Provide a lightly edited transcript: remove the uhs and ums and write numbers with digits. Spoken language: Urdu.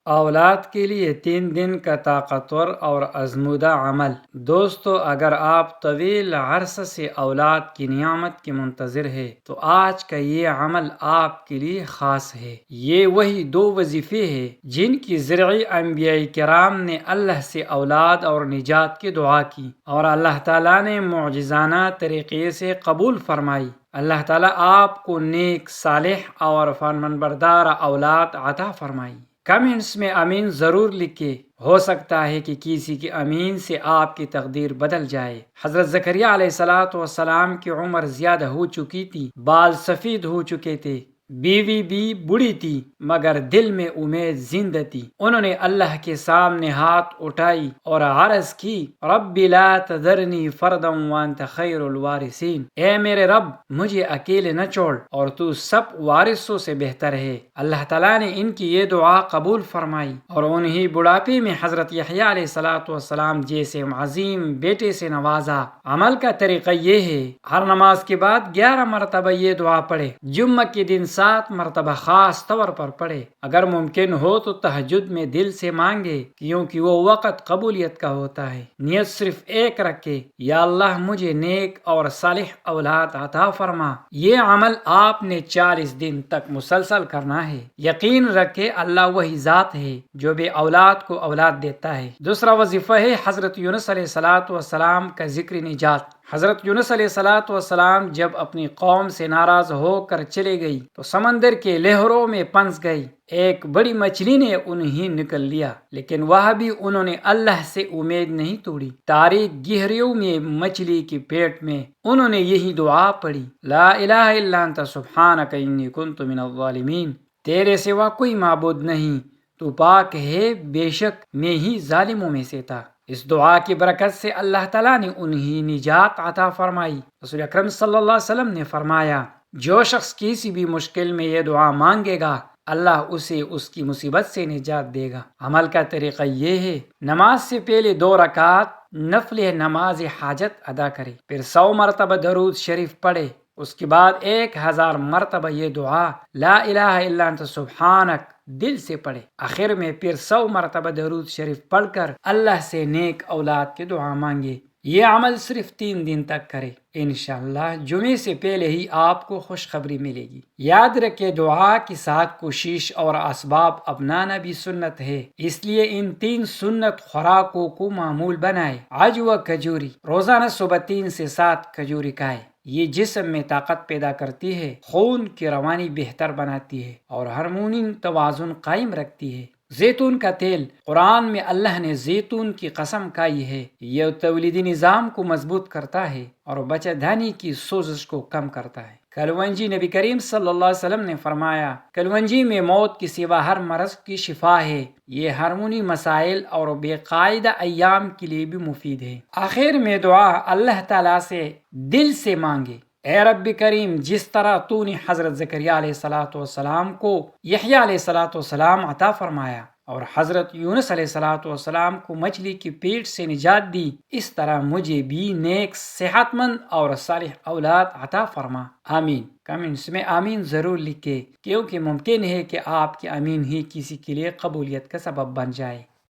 اولاد کے لیے 3 دن کا طاقتور اور آزمودہ عمل۔ دوستو، اگر آپ طویل عرصہ سے اولاد کی نعمت کے منتظر ہے تو آج کا یہ عمل آپ کے لیے خاص ہے۔ یہ وہی 2 وظیفے ہیں جن کی ذریعے انبیاء کرام نے اللہ سے اولاد اور نجات کی دعا کی اور اللہ تعالیٰ نے معجزانہ طریقے سے قبول فرمائی۔ اللہ تعالیٰ آپ کو نیک، صالح اور فرمانبردار اولاد عطا فرمائی۔ کمنٹس میں آمین ضرور لکھیں، ہو سکتا ہے کہ کسی کے آمین سے آپ کی تقدیر بدل جائے۔ حضرت زکریا علیہ السلام کی عمر زیادہ ہو چکی تھی، بال سفید ہو چکے تھے، بیوی بھی بوڑھی تھی، مگر دل میں امید زندہ تھی۔ انہوں نے اللہ کے سامنے ہاتھ اٹھائی اور عرض کی، رب لا تذرنی فردا وانت خیر الوارثین، اے میرے رب مجھے اکیلے نہ چھوڑ اور تو سب وارثوں سے بہتر ہے۔ اللہ تعالیٰ نے ان کی یہ دعا قبول فرمائی اور انہی بڑھاپے میں حضرت یحییٰ علیہ السلام جیسے عظیم بیٹے سے نوازا۔ عمل کا طریقہ یہ ہے، ہر نماز کے بعد 11 مرتبہ یہ دعا پڑھے، جمعہ کے دن 7 مرتبہ خاص طور پر پڑھے، اگر ممکن ہو تو تہجد میں دل سے مانگے کیونکہ وہ وقت قبولیت کا ہوتا ہے۔ نیت صرف ایک رکھے، یا اللہ مجھے نیک اور صالح اولاد عطا فرما۔ یہ عمل آپ نے 40 دن تک مسلسل کرنا ہے۔ یقین رکھے اللہ وہی ذات ہے جو بے اولاد کو اولاد دیتا ہے۔ دوسرا وظیفہ ہے حضرت یونس علیہ السلام کا ذکر نجات۔ حضرت یونس علیہ السلام جب اپنی قوم سے ناراض ہو کر چلے گئی تو سمندر کے لہروں میں پھنس گئی۔ ایک بڑی مچھلی نے انہیں نکل لیا، لیکن وہ بھی انہوں نے اللہ سے امید نہیں توڑی۔ تاریک گہریوں میں مچھلی کے پیٹ میں انہوں نے یہی دعا پڑھی، لا الہ الا انت سبحانک انی کنت من الظالمین، تیرے سوا کوئی معبود نہیں، تو پاک ہے، بے شک میں ہی ظالموں میں سے تھا۔ اس دعا کی برکت سے اللہ تعالیٰ نے انہیں نجات عطا فرمائی۔ رسول اکرم صلی اللہ علیہ وسلم نے فرمایا، جو شخص کسی بھی مشکل میں یہ دعا مانگے گا اللہ اسے اس کی مصیبت سے نجات دے گا۔ عمل کا طریقہ یہ ہے، نماز سے پہلے 2 رکعت نفل نماز حاجت ادا کرے، پھر 100 مرتبہ درود شریف پڑھے، اس کے بعد 1000 مرتبہ یہ دعا لا الہ الا انت سبحانک دل سے پڑھے، آخر میں پھر 100 مرتبہ درود شریف پڑھ کر اللہ سے نیک اولاد کی دعا مانگے۔ یہ عمل صرف 3 دن تک کرے، انشاءاللہ جمعے سے پہلے ہی آپ کو خوشخبری ملے گی۔ یاد رکھے دعا کے ساتھ کوشش اور اسباب اپنانا بھی سنت ہے، اس لیے ان 3 سنت خوراکوں کو معمول بنائے۔ عجو کھجوری، روزانہ صبح 3 سے 7 کھجوری کھائے، یہ جسم میں طاقت پیدا کرتی ہے، خون کی روانی بہتر بناتی ہے اور ہارمونی توازن قائم رکھتی ہے۔ زیتون کا تیل، قرآن میں اللہ نے زیتون کی قسم کھائی ہے، یہ تولیدی نظام کو مضبوط کرتا ہے اور بچہ دھانی کی سوزش کو کم کرتا ہے۔ کلونجی، نبی کریم صلی اللہ علیہ وسلم نے فرمایا، کلونجی میں موت کے سوا ہر مرض کی شفا ہے، یہ ہارمونی مسائل اور بے قاعدہ ایام کے لیے بھی مفید ہے۔ آخر میں دعا اللہ تعالیٰ سے دل سے مانگے، اے رب کریم، جس طرح تو نے حضرت زکریا علیہ السلام کو یحییٰ علیہ السلام عطا فرمایا اور حضرت یونس علیہ السلام کو مچھلی کی پیٹ سے نجات دی، اس طرح مجھے بھی نیک، صحت مند اور صالح اولاد عطا فرما۔ آمین۔ کمنٹس میں آمین ضرور لکھیں، کیونکہ ممکن ہے کہ آپ کی آمین ہی کسی کے لیے قبولیت کا سبب بن جائے۔